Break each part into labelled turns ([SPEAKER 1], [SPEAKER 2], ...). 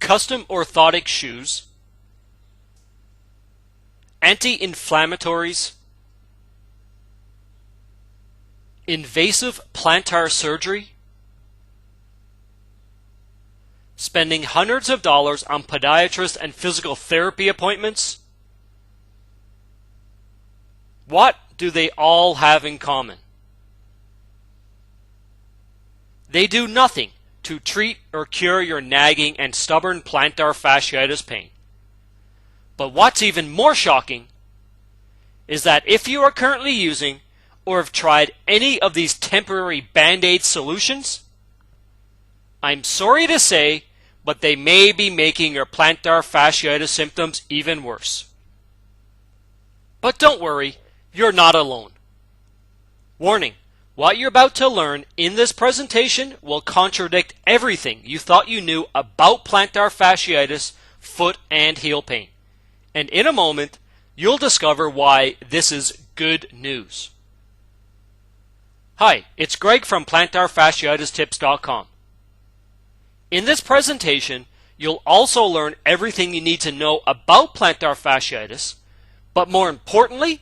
[SPEAKER 1] custom orthotic shoes, anti-inflammatories, invasive plantar surgery, spending hundreds of dollars on podiatrist and physical therapy appointments. What do they all have in common? They do nothing to treat or cure your nagging and stubborn plantar fasciitis pain. But what's even more shocking is that if you are currently using or have tried any of these temporary band-aid solutions, I'm sorry to say, but they may be making your plantar fasciitis symptoms even worse. But don't worry, you're not alone. Warning, what you're about to learn in this presentation will contradict everything you thought you knew about plantar fasciitis, foot and heel pain. And in a moment, you'll discover why this is good news. Hi, it's Greg from PlantarFasciitisTips.com. In this presentation, you'll also learn everything you need to know about plantar fasciitis, but more importantly,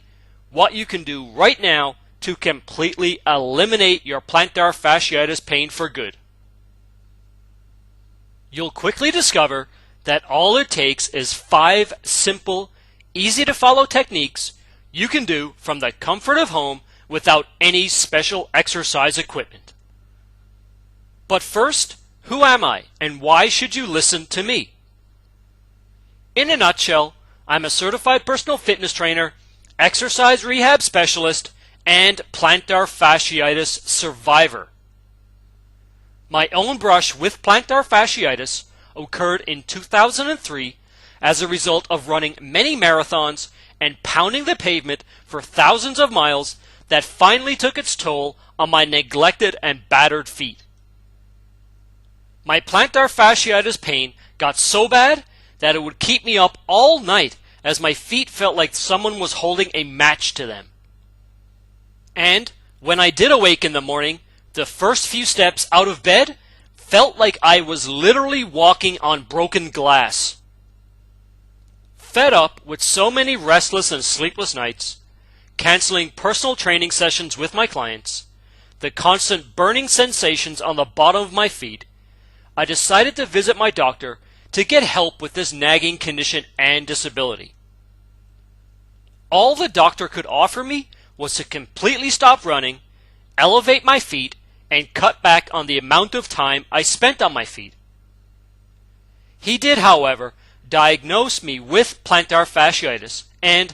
[SPEAKER 1] what you can do right now to completely eliminate your plantar fasciitis pain for good. You'll quickly discover that all it takes is 5 simple, easy-to-follow techniques you can do from the comfort of home without any special exercise equipment. But first, who am I and why should you listen to me? In a nutshell, I'm a certified personal fitness trainer, exercise rehab specialist, and plantar fasciitis survivor. My own brush with plantar fasciitis occurred in 2003 as a result of running many marathons and pounding the pavement for thousands of miles that finally took its toll on my neglected and battered feet. My plantar fasciitis pain got so bad that it would keep me up all night as my feet felt like someone was holding a match to them. And when I did awake in the morning, the first few steps out of bed felt like I was literally walking on broken glass. Fed up with so many restless and sleepless nights, canceling personal training sessions with my clients, the constant burning sensations on the bottom of my feet, I decided to visit my doctor to get help with this nagging condition and disability. All the doctor could offer me was to completely stop running, elevate my feet, and cut back on the amount of time I spent on my feet. He did, however, diagnose me with plantar fasciitis, and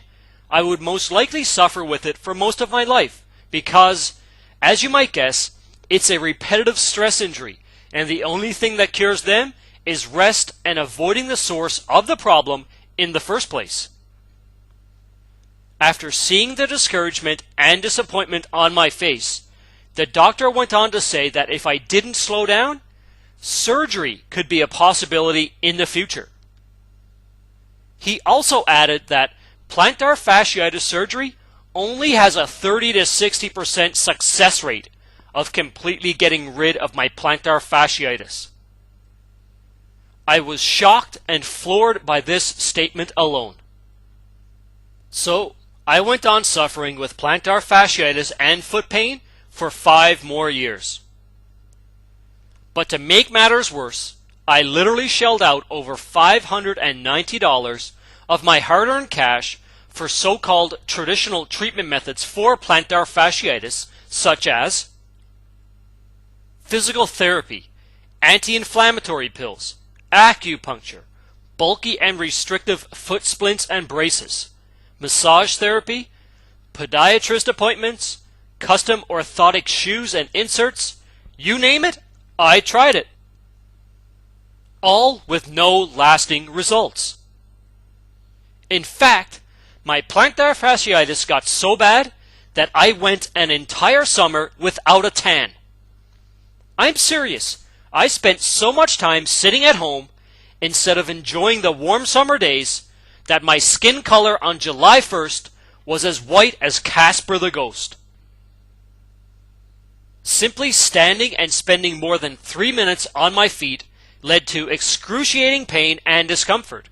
[SPEAKER 1] I would most likely suffer with it for most of my life because, as you might guess, it's a repetitive stress injury, and the only thing that cures them is rest and avoiding the source of the problem in the first place. After seeing the discouragement and disappointment on my face, the doctor went on to say that if I didn't slow down, surgery could be a possibility in the future. He also added that plantar fasciitis surgery only has a 30 to 60% success rate of completely getting rid of my plantar fasciitis. I was shocked and floored by this statement alone. So, I went on suffering with plantar fasciitis and foot pain for 5 more years. But to make matters worse, I literally shelled out over $590 of my hard-earned cash for so-called traditional treatment methods for plantar fasciitis, such as physical therapy, anti-inflammatory pills, acupuncture, bulky and restrictive foot splints and braces, massage therapy, podiatrist appointments, custom orthotic shoes and inserts, you name it, I tried it. All with no lasting results. In fact, my plantar fasciitis got so bad that I went an entire summer without a tan. I'm serious. I spent so much time sitting at home instead of enjoying the warm summer days that my skin color on July 1st was as white as Casper the Ghost. Simply standing and spending more than 3 minutes on my feet led to excruciating pain and discomfort.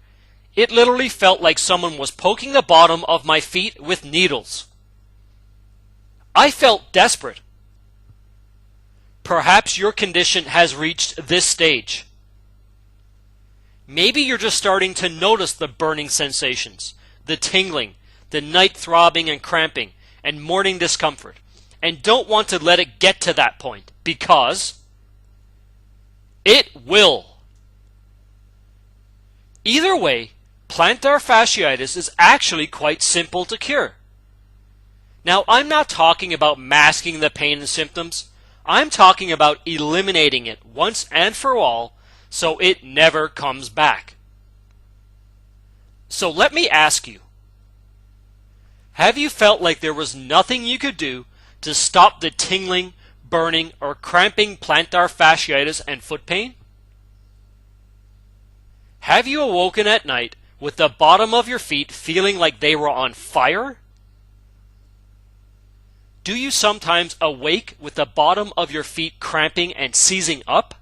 [SPEAKER 1] It literally felt like someone was poking the bottom of my feet with needles. I felt desperate. Perhaps your condition has reached this stage. Maybe you're just starting to notice the burning sensations, the tingling, the night throbbing and cramping, and morning discomfort, and don't want to let it get to that point, because it will. Either way, plantar fasciitis is actually quite simple to cure. Now, I'm not talking about masking the pain and symptoms. I'm talking about eliminating it once and for all so it never comes back. So let me ask you, have you felt like there was nothing you could do to stop the tingling, burning, or cramping plantar fasciitis and foot pain? Have you awoken at night with the bottom of your feet feeling like they were on fire? Do you sometimes awake with the bottom of your feet cramping and seizing up?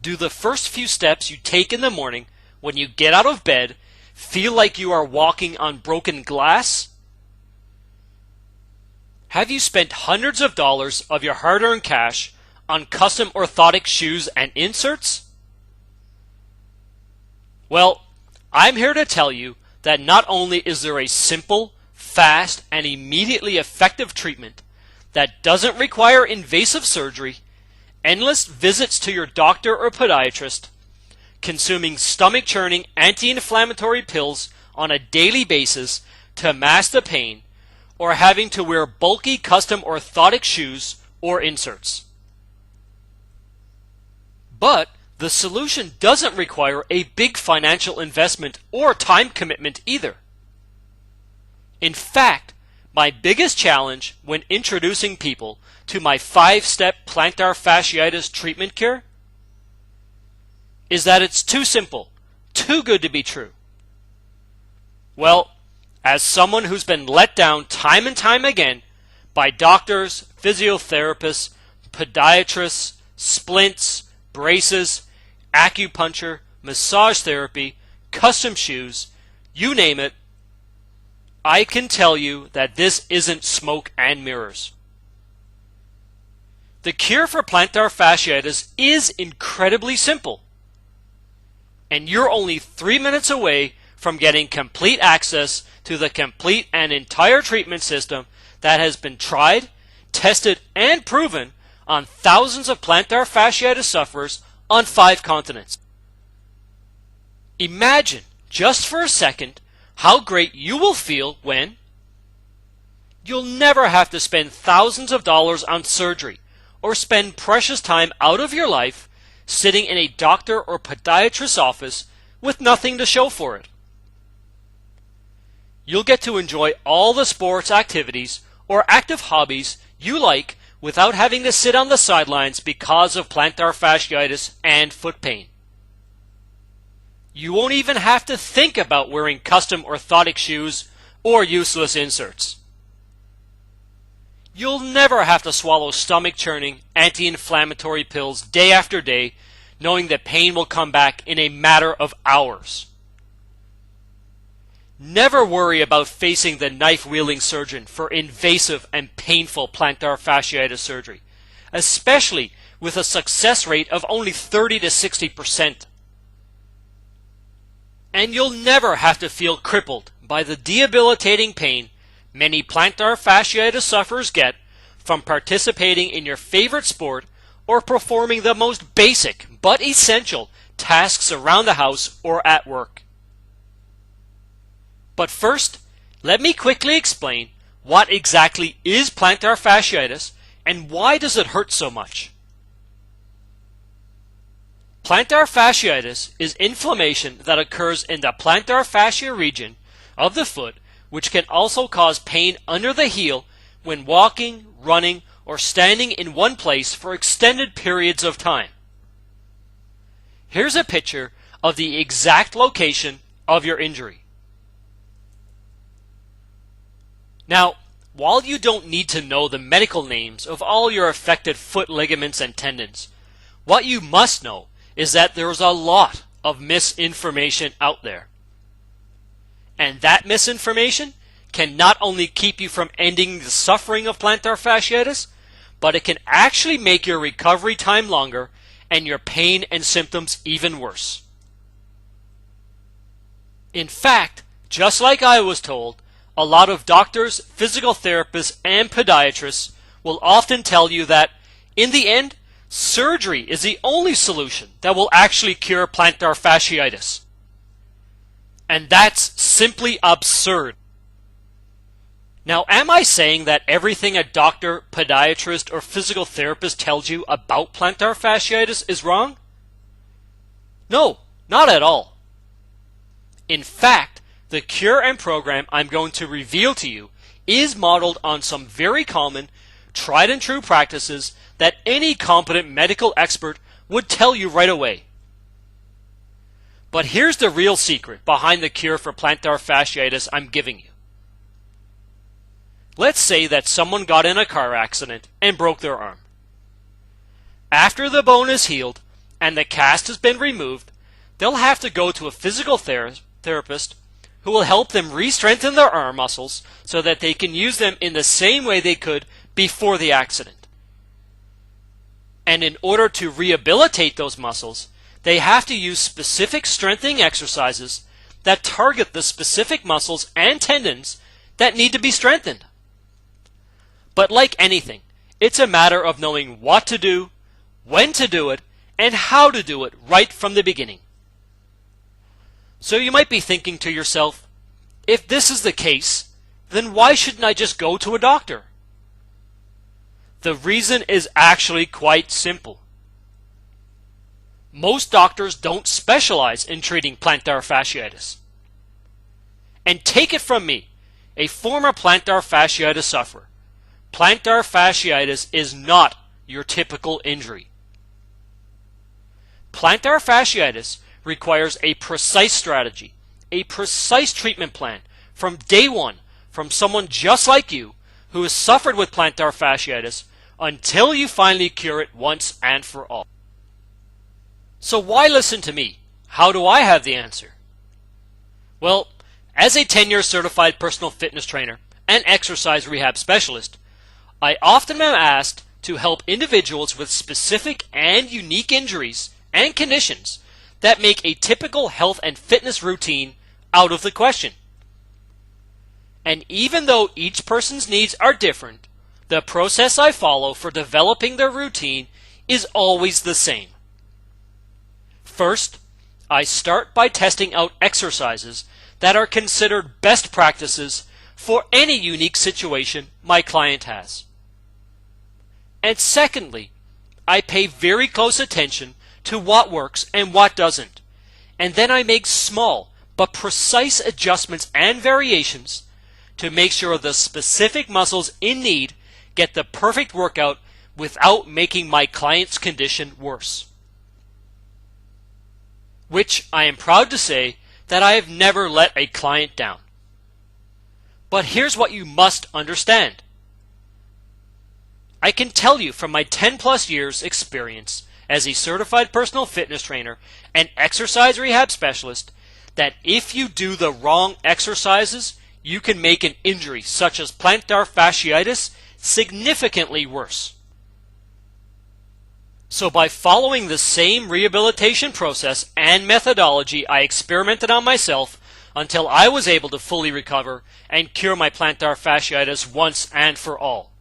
[SPEAKER 1] Do the first few steps you take in the morning when you get out of bed feel like you are walking on broken glass? Have you spent hundreds of dollars of your hard-earned cash on custom orthotic shoes and inserts? Well, I'm here to tell you that not only is there a simple, fast, and immediately effective treatment that doesn't require invasive surgery, endless visits to your doctor or podiatrist, consuming stomach-churning anti-inflammatory pills on a daily basis to mask the pain, or having to wear bulky custom orthotic shoes or inserts. But the solution doesn't require a big financial investment or time commitment either. In fact, my biggest challenge when introducing people to my 5-step plantar fasciitis treatment cure is that it's too simple, too good to be true. Well, as someone who's been let down time and time again by doctors, physiotherapists, podiatrists, splints, braces, acupuncture, massage therapy, custom shoes, you name it, I can tell you that this isn't smoke and mirrors. The cure for plantar fasciitis is incredibly simple, and you're only 3 minutes away from getting complete access to the complete and entire treatment system that has been tried, tested, and proven on thousands of plantar fasciitis sufferers on 5 continents. Imagine, just for a second, how great you will feel when you'll never have to spend thousands of dollars on surgery or spend precious time out of your life sitting in a doctor or podiatrist's office with nothing to show for it. You'll get to enjoy all the sports activities or active hobbies you like without having to sit on the sidelines because of plantar fasciitis and foot pain. You won't even have to think about wearing custom orthotic shoes or useless inserts. You'll never have to swallow stomach-churning, anti-inflammatory pills day after day, knowing that pain will come back in a matter of hours. Never worry about facing the knife-wielding surgeon for invasive and painful plantar fasciitis surgery, especially with a success rate of only 30 to 60%. And you'll never have to feel crippled by the debilitating pain many plantar fasciitis sufferers get from participating in your favorite sport or performing the most basic but essential tasks around the house or at work. But first, let me quickly explain what exactly is plantar fasciitis and why does it hurt so much. Plantar fasciitis is inflammation that occurs in the plantar fascia region of the foot, which can also cause pain under the heel when walking, running, or standing in one place for extended periods of time. Here's a picture of the exact location of your injury. Now, while you don't need to know the medical names of all your affected foot ligaments and tendons, What you must know is that there is a lot of misinformation out there. And that misinformation can not only keep you from ending the suffering of plantar fasciitis, but it can actually make your recovery time longer and your pain and symptoms even worse. In fact, just like I was told, a lot of doctors, physical therapists, and podiatrists will often tell you that, in the end, surgery is the only solution that will actually cure plantar fasciitis. And that's simply absurd. Now, am I saying that everything a doctor, podiatrist, or physical therapist tells you about plantar fasciitis is wrong? No, not at all. In fact, the cure and program I'm going to reveal to you is modeled on some very common, tried and true practices that any competent medical expert would tell you right away. But here's the real secret behind the cure for plantar fasciitis I'm giving you. Let's say that someone got in a car accident and broke their arm. After the bone is healed and the cast has been removed, they'll have to go to a physical therapist who will help them re-strengthen their arm muscles so that they can use them in the same way they could before the accident. And in order to rehabilitate those muscles, they have to use specific strengthening exercises that target the specific muscles and tendons that need to be strengthened. But like anything, it's a matter of knowing what to do, when to do it, and how to do it right from the beginning. So you might be thinking to yourself, if this is the case, then why shouldn't I just go to a doctor? The reason is actually quite simple. Most doctors don't specialize in treating plantar fasciitis. And take it from me, a former plantar fasciitis sufferer, plantar fasciitis is not your typical injury. Plantar fasciitis requires a precise strategy, a precise treatment plan from day one from someone just like you who has suffered with plantar fasciitis until you finally cure it once and for all. So why listen to me? How do I have the answer? Well, as a 10-year certified personal fitness trainer and exercise rehab specialist, I often am asked to help individuals with specific and unique injuries and conditions that make a typical health and fitness routine out of the question. And even though each person's needs are different, the process I follow for developing their routine is always the same. First, I start by testing out exercises that are considered best practices for any unique situation my client has. And secondly, I pay very close attention to what works and what doesn't, and then I make small but precise adjustments and variations to make sure the specific muscles in need get the perfect workout without making my client's condition worse. Which I am proud to say that I have never let a client down. But here's what you must understand. I can tell you from my 10+ years experience as a certified personal fitness trainer and exercise rehab specialist that if you do the wrong exercises, you can make an injury such as plantar fasciitis significantly worse. So by following the same rehabilitation process and methodology I experimented on myself until I was able to fully recover and cure my plantar fasciitis once and for all.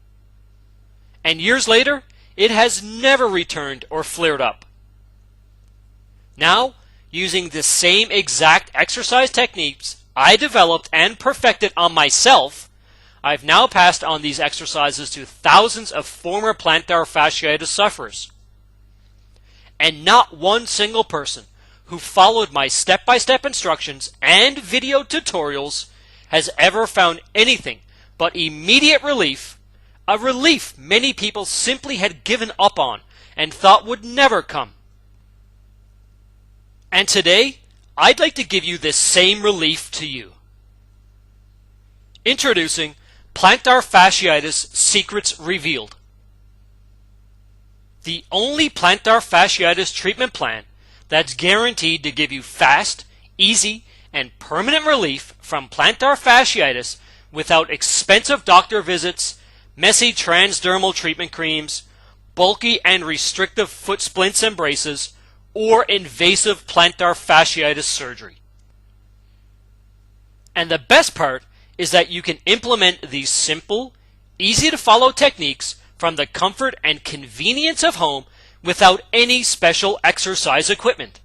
[SPEAKER 1] And years later, it has never returned or flared up. Now, using the same exact exercise techniques I developed and perfected on myself, I've now passed on these exercises to thousands of former plantar fasciitis sufferers. And not one single person who followed my step-by-step instructions and video tutorials has ever found anything but immediate relief, a relief many people simply had given up on and thought would never come. And today, I'd like to give you this same relief to you. Introducing Plantar Fasciitis Secrets Revealed. The only plantar fasciitis treatment plan that's guaranteed to give you fast, easy, and permanent relief from plantar fasciitis without expensive doctor visits, messy transdermal treatment creams, bulky and restrictive foot splints and braces, or invasive plantar fasciitis surgery. And the best part is that you can implement these simple, easy to follow techniques from the comfort and convenience of home without any special exercise equipment.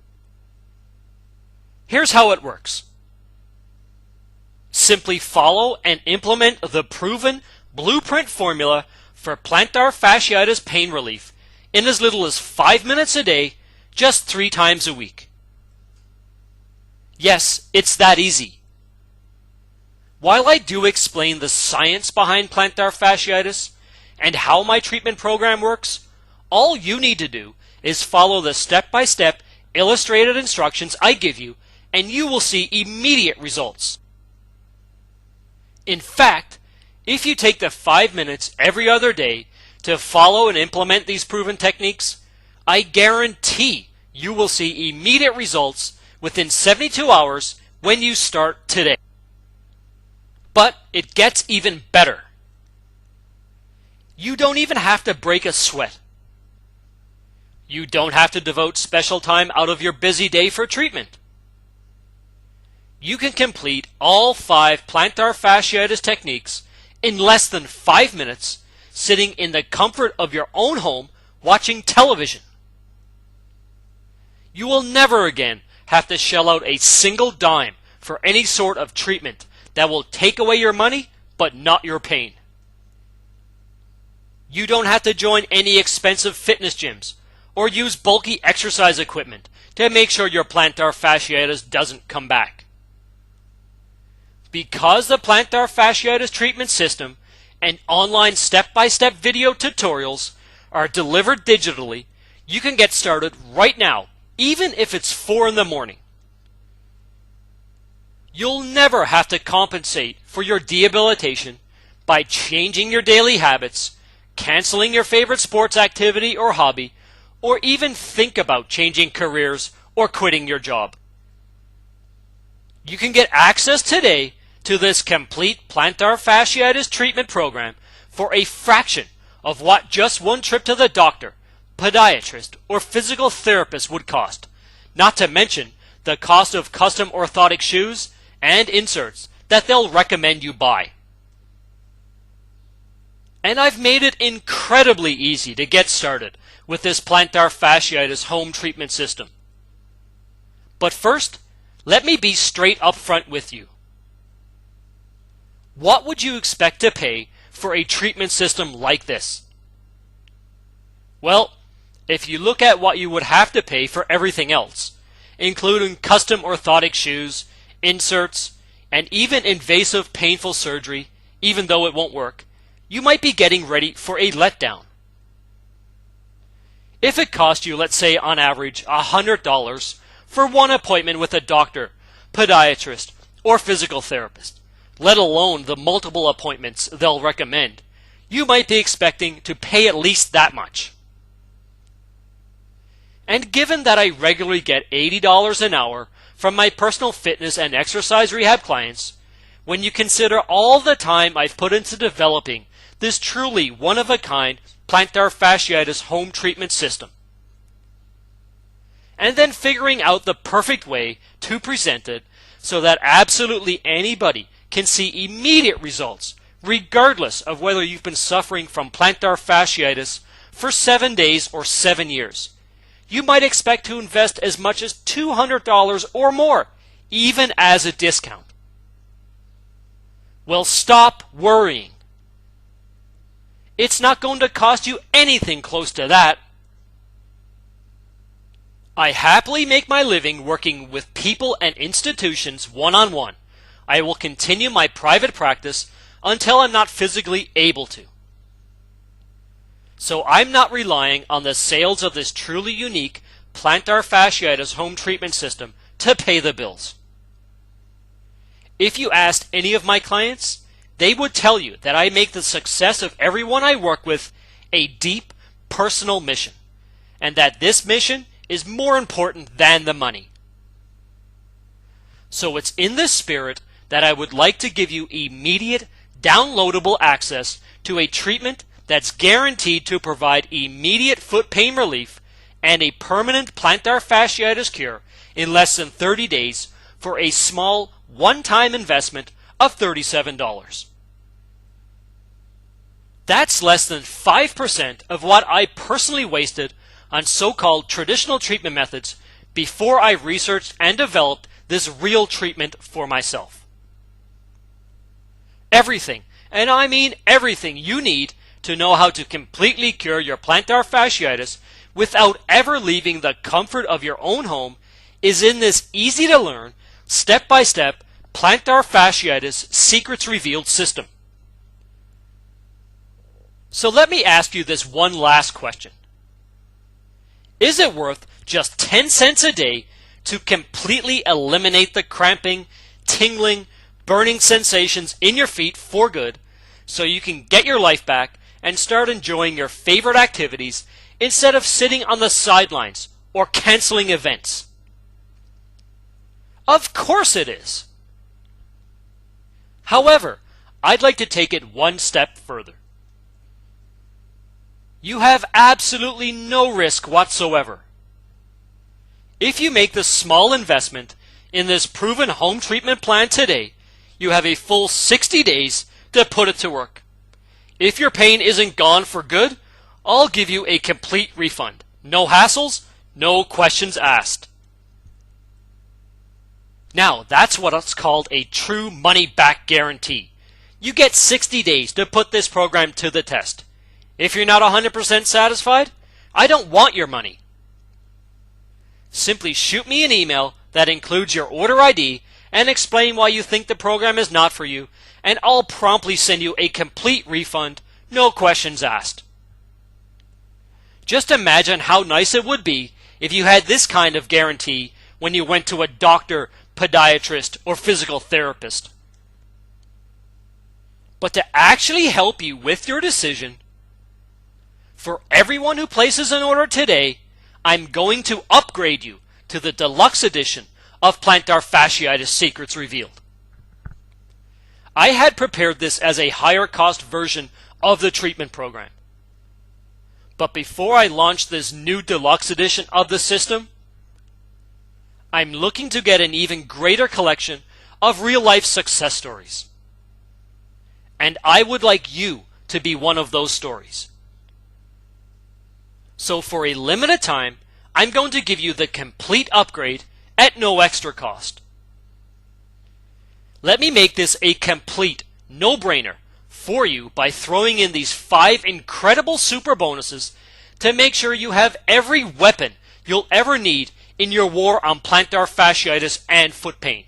[SPEAKER 1] Here's how it works. Simply follow and implement the proven blueprint formula for plantar fasciitis pain relief in as little as 5 minutes a day, just 3 times a week. Yes, it's that easy. While I do explain the science behind plantar fasciitis and how my treatment program works, all you need to do is follow the step-by-step illustrated instructions I give you, and you will see immediate results. In fact, if you take the 5 minutes every other day to follow and implement these proven techniques, I guarantee you will see immediate results within 72 hours when you start today. But it gets even better. You don't even have to break a sweat. You don't have to devote special time out of your busy day for treatment. You can complete all 5 plantar fasciitis techniques in less than 5 minutes, sitting in the comfort of your own home watching television. You will never again have to shell out a single dime for any sort of treatment that will take away your money but not your pain. You don't have to join any expensive fitness gyms or use bulky exercise equipment to make sure your plantar fasciitis doesn't come back. Because the plantar fasciitis treatment system and online step-by-step video tutorials are delivered digitally, you can get started right now, even if it's 4 in the morning. You'll never have to compensate for your dehabilitation by changing your daily habits, canceling your favorite sports activity or hobby, or even think about changing careers or quitting your job. You can get access today to this complete plantar fasciitis treatment program for a fraction of what just one trip to the doctor, podiatrist, or physical therapist would cost, not to mention the cost of custom orthotic shoes and inserts that they'll recommend you buy. And I've made it incredibly easy to get started with this plantar fasciitis home treatment system. But first, let me be straight up front with you. What would you expect to pay for a treatment system like this? Well, if you look at what you would have to pay for everything else, including custom orthotic shoes, inserts, and even invasive painful surgery, even though it won't work, you might be getting ready for a letdown. If it cost you, let's say on average, $100 for one appointment with a doctor, podiatrist, or physical therapist, let alone the multiple appointments they'll recommend, you might be expecting to pay at least that much. And given that I regularly get $80 an hour from my personal fitness and exercise rehab clients, when you consider all the time I've put into developing this truly one-of-a-kind plantar fasciitis home treatment system, and then figuring out the perfect way to present it so that absolutely anybody can see immediate results, regardless of whether you've been suffering from plantar fasciitis for 7 days or 7 years, you might expect to invest as much as $200 or more, even as a discount. Well, stop worrying. It's not going to cost you anything close to that. I happily make my living working with people and institutions one-on-one. I will continue my private practice until I'm not physically able to. So I'm not relying on the sales of this truly unique plantar fasciitis home treatment system to pay the bills. If you asked any of my clients, they would tell you that I make the success of everyone I work with a deep personal mission. and that this mission is more important than the money. So it's in this spirit that I would like to give you immediate, downloadable access to a treatment that's guaranteed to provide immediate foot pain relief and a permanent plantar fasciitis cure in less than 30 days for a small one-time investment of $37. That's less than 5% of what I personally wasted on so-called traditional treatment methods before I researched and developed this real treatment for myself. Everything, and I mean everything you need to know how to completely cure your plantar fasciitis without ever leaving the comfort of your own home is in this easy-to-learn, step-by-step Plantar Fasciitis Secrets Revealed system. So let me ask you this one last question. Is it worth just 10 cents a day to completely eliminate the cramping, tingling, burning sensations in your feet for good so you can get your life back and start enjoying your favorite activities instead of sitting on the sidelines or canceling events? Of course it is. However, I'd like to take it one step further. You have absolutely no risk whatsoever. If you make the small investment in this proven home treatment plan today, you have a full 60 days to put it to work. If your pain isn't gone for good, I'll give you a complete refund. No hassles, no questions asked. Now, that's what's called a true money-back guarantee. You get 60 days to put this program to the test. If you're not 100% satisfied, I don't want your money. Simply shoot me an email that includes your order ID and explain why you think the program is not for you, and I'll promptly send you a complete refund, no questions asked. Just imagine how nice it would be if you had this kind of guarantee when you went to a doctor, podiatrist, or physical therapist. But to actually help you with your decision, for everyone who places an order today, I'm going to upgrade you to the Deluxe edition of Plantar Fasciitis Secrets Revealed. I had prepared this as a higher cost version of the treatment program. But before I launch this new Deluxe edition of the system, I'm looking to get an even greater collection of real-life success stories. And I would like you to be one of those stories. So for a limited time, I'm going to give you the complete upgrade at no extra cost. Let me make this a complete no-brainer for you by throwing in these 5 incredible super bonuses to make sure you have every weapon you'll ever need in your war on plantar fasciitis and foot pain.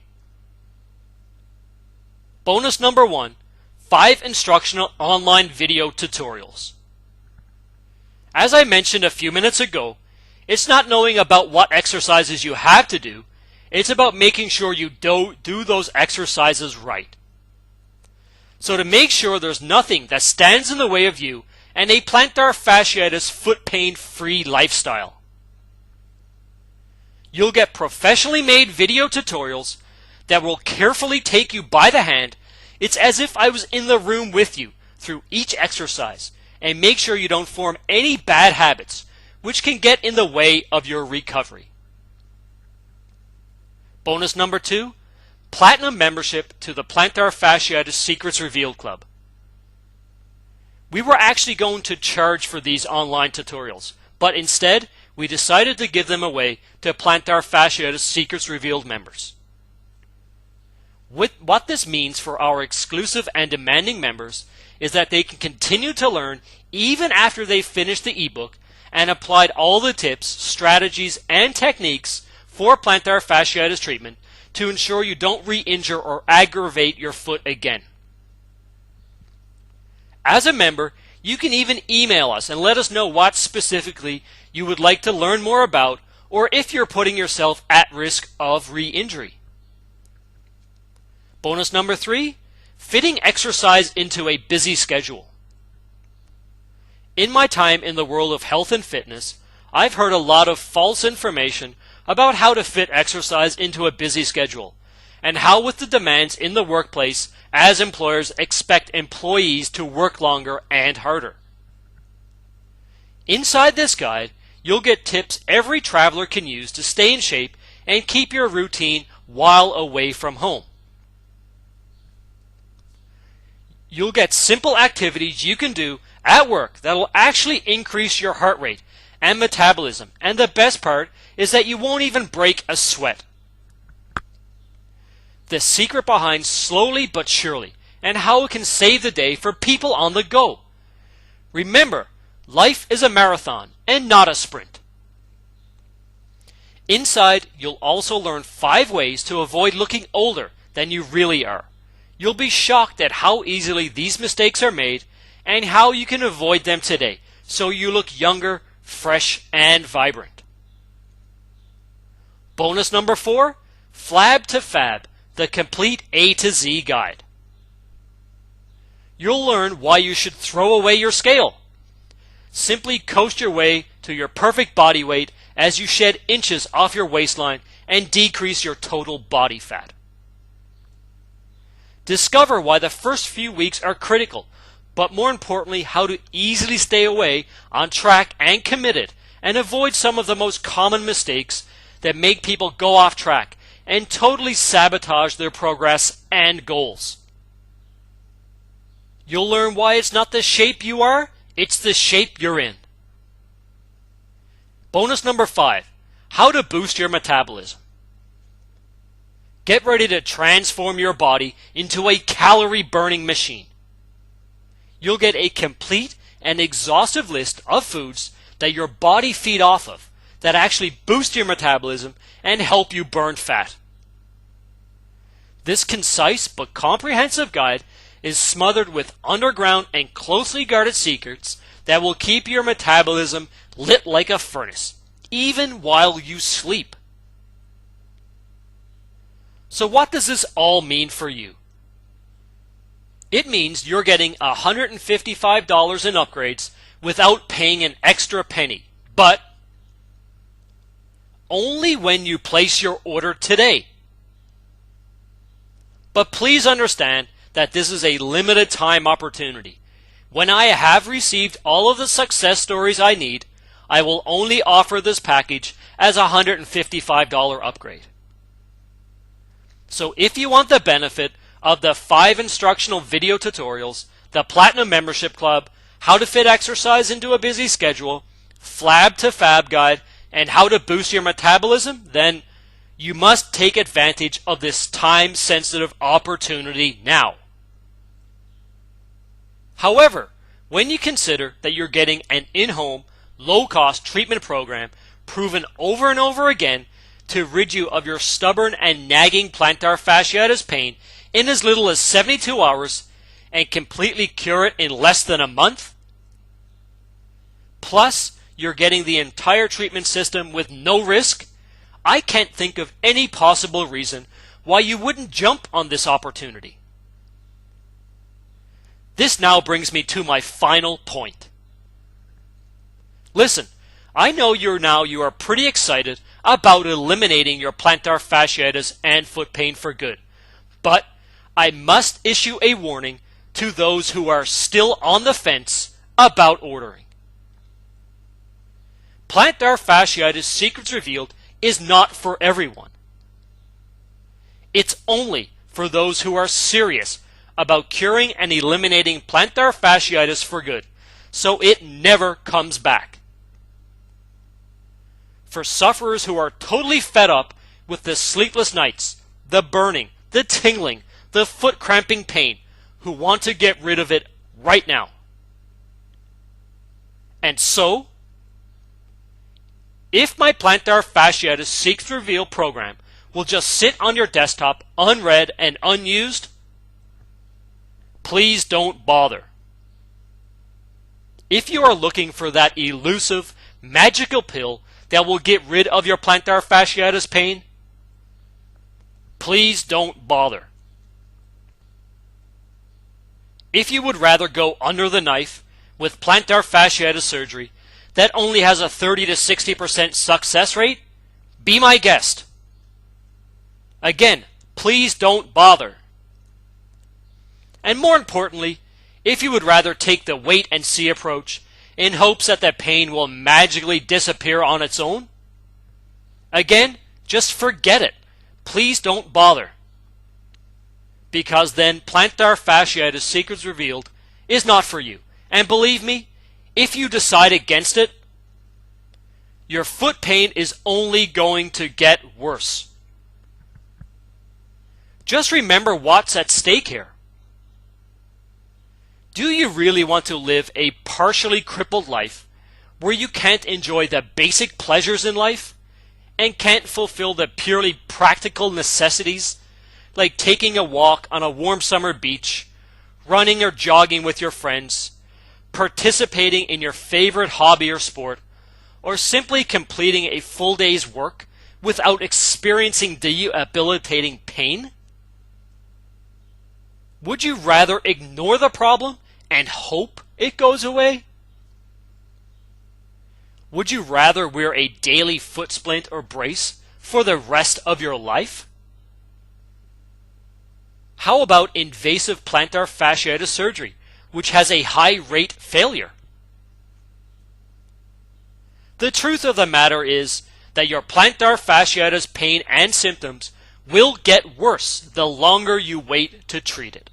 [SPEAKER 1] Bonus number 1, 5 instructional online video tutorials. As I mentioned a few minutes ago, it's not knowing about what exercises you have to do, it's about making sure you do those exercises right. So to make sure there's nothing that stands in the way of you and a plantar fasciitis foot pain free lifestyle. You'll get professionally made video tutorials that will carefully take you by the hand. It's as if I was in the room with you through each exercise and make sure you don't form any bad habits which can get in the way of your recovery. Bonus number 2, platinum membership to the Plantar Fasciitis Secrets Revealed Club. We were actually going to charge for these online tutorials, but instead we decided to give them away to Plantar Fasciitis Secrets Revealed members. What this means for our exclusive and demanding members is that they can continue to learn even after they've finished the ebook and applied all the tips, strategies, and techniques for plantar fasciitis treatment to ensure you don't re-injure or aggravate your foot again. As a member, you can even email us and let us know what specifically you would like to learn more about, or if you're putting yourself at risk of re-injury. Bonus number 3, fitting exercise into a busy schedule. In my time in the world of health and fitness, I've heard a lot of false information about how to fit exercise into a busy schedule, and how with the demands in the workplace, as employers expect employees to work longer and harder. Inside this guide, you'll get tips every traveler can use to stay in shape and keep your routine while away from home. You'll get simple activities you can do at work that will actually increase your heart rate and metabolism, and the best part is that you won't even break a sweat. The secret behind slowly but surely, and how it can save the day for people on the go. Remember, life is a marathon and not a sprint. Inside, you'll also learn 5 ways to avoid looking older than you really are. You'll be shocked at how easily these mistakes are made and how you can avoid them today so you look younger, fresh, and vibrant. Bonus number 4, Flab to Fab, the complete A to Z guide. You'll learn why you should throw away your scale. Simply coast your way to your perfect body weight as you shed inches off your waistline and decrease your total body fat. Discover why the first few weeks are critical, but more importantly, how to easily stay away on track and committed and avoid some of the most common mistakes that make people go off track and totally sabotage their progress and goals. You'll learn why it's not the shape you are, it's the shape you're in. Bonus number 5, how to boost your metabolism. Get ready to transform your body into a calorie-burning machine. You'll get a complete and exhaustive list of foods that your body feed off of that actually boost your metabolism and help you burn fat. This concise but comprehensive guide is smothered with underground and closely guarded secrets that will keep your metabolism lit like a furnace, even while you sleep. So what does this all mean for you? It means you're getting $155 in upgrades without paying an extra penny, but only when you place your order today. But please understand that this is a limited time opportunity. When I have received all of the success stories I need, I will only offer this package as a $155 upgrade. So if you want the benefit of the 5 instructional video tutorials, the Platinum Membership Club, how to fit exercise into a busy schedule, Flab to Fab guide, and how to boost your metabolism, then you must take advantage of this time-sensitive opportunity now. However, when you consider that you're getting an in-home, low-cost treatment program proven over and over again to rid you of your stubborn and nagging plantar fasciitis pain in as little as 72 hours and completely cure it in less than a month, plus you're getting the entire treatment system with no risk, I can't think of any possible reason why you wouldn't jump on this opportunity. This now brings me to my final point. Listen, I know you are pretty excited about eliminating your plantar fasciitis and foot pain for good, but I must issue a warning to those who are still on the fence about ordering. Plantar Fasciitis Secrets Revealed is not for everyone. It's only for those who are serious about curing and eliminating plantar fasciitis for good, so it never comes back. For sufferers who are totally fed up with the sleepless nights, the burning, the tingling, the foot cramping pain, who want to get rid of it right now. And so, if my Plantar Fasciitis Secrets Revealed program will just sit on your desktop unread and unused, please don't bother. If you are looking for that elusive, magical pill that will get rid of your plantar fasciitis pain, please don't bother. If you would rather go under the knife with plantar fasciitis surgery, that only has a 30 to 60% success rate? Be my guest. Again, please don't bother. And more importantly, if you would rather take the wait and see approach in hopes that the pain will magically disappear on its own, again, just forget it. Please don't bother. Because then Plantar Fasciitis Secrets Revealed is not for you. And believe me, if you decide against it, your foot pain is only going to get worse. Just remember what's at stake here. Do you really want to live a partially crippled life where you can't enjoy the basic pleasures in life and can't fulfill the purely practical necessities like taking a walk on a warm summer beach, running or jogging with your friends, participating in your favorite hobby or sport, or simply completing a full day's work without experiencing debilitating pain? Would you rather ignore the problem and hope it goes away? Would you rather wear a daily foot splint or brace for the rest of your life? How about invasive plantar fasciitis surgery, which has a high rate failure? The truth of the matter is that your plantar fasciitis pain and symptoms will get worse the longer you wait to treat it.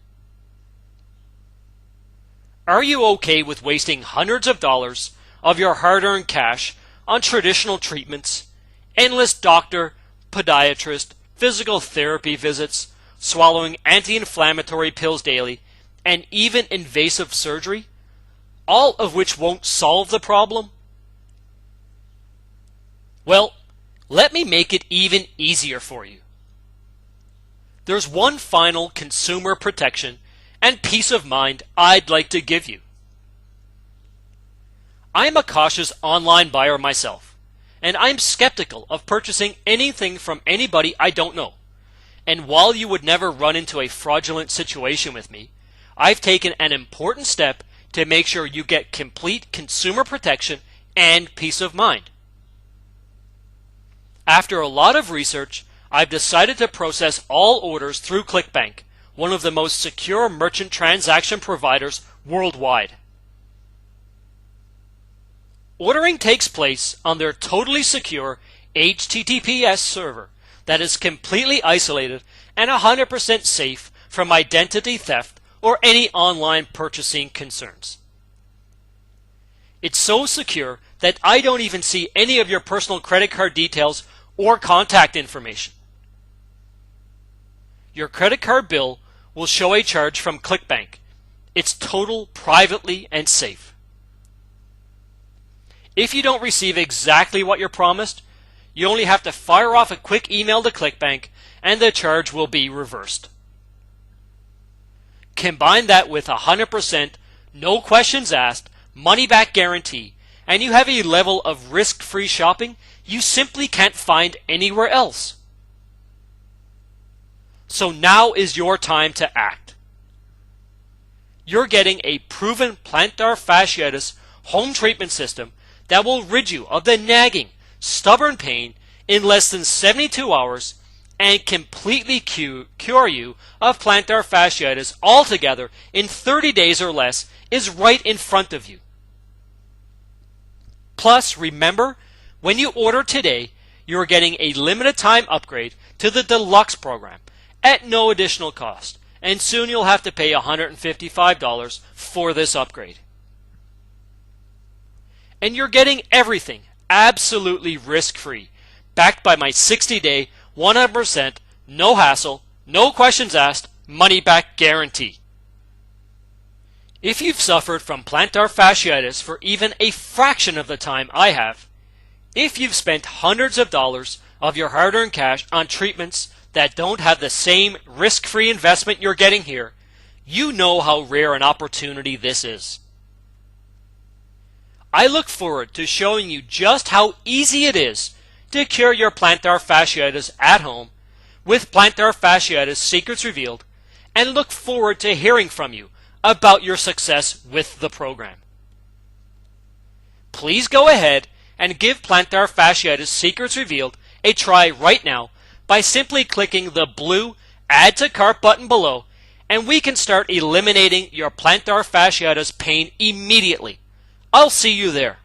[SPEAKER 1] Are you okay with wasting hundreds of dollars of your hard-earned cash on traditional treatments, endless doctor, podiatrist, physical therapy visits, swallowing anti-inflammatory pills daily, and even invasive surgery, all of which won't solve the problem? Well, let me make it even easier for you. There's one final consumer protection and peace of mind I'd like to give you. I'm a cautious online buyer myself, and I'm skeptical of purchasing anything from anybody I don't know. And while you would never run into a fraudulent situation with me, I've taken an important step to make sure you get complete consumer protection and peace of mind. After a lot of research, I've decided to process all orders through ClickBank, one of the most secure merchant transaction providers worldwide. Ordering takes place on their totally secure HTTPS server that is completely isolated and 100% safe from identity theft or any online purchasing concerns. It's so secure that I don't even see any of your personal credit card details or contact information. Your credit card bill will show a charge from ClickBank. It's total, privately, and safe. If you don't receive exactly what you're promised, you only have to fire off a quick email to ClickBank and the charge will be reversed. Combine that with 100% no questions asked, money back guarantee, and you have a level of risk-free shopping you simply can't find anywhere else. So now is your time to act. You're getting a proven plantar fasciitis home treatment system that will rid you of the nagging, stubborn pain in less than 72 hours and completely cure you of plantar fasciitis altogether in 30 days or less is right in front of you. Plus, remember, when you order today, you are getting a limited time upgrade to the Deluxe program at no additional cost, and soon you'll have to pay $155 for this upgrade. And you're getting everything absolutely risk-free, backed by my 60-day, 100%, no hassle, no questions asked, money-back guarantee. If you've suffered from plantar fasciitis for even a fraction of the time I have, if you've spent hundreds of dollars of your hard-earned cash on treatments that don't have the same risk-free investment you're getting here, you know how rare an opportunity this is. I look forward to showing you just how easy it is to cure your plantar fasciitis at home with Plantar Fasciitis Secrets Revealed, and look forward to hearing from you about your success with the program. please go ahead and give Plantar Fasciitis Secrets Revealed a try right now by simply clicking the blue Add to Cart button below, and we can start eliminating your plantar fasciitis pain immediately. I'll see you there.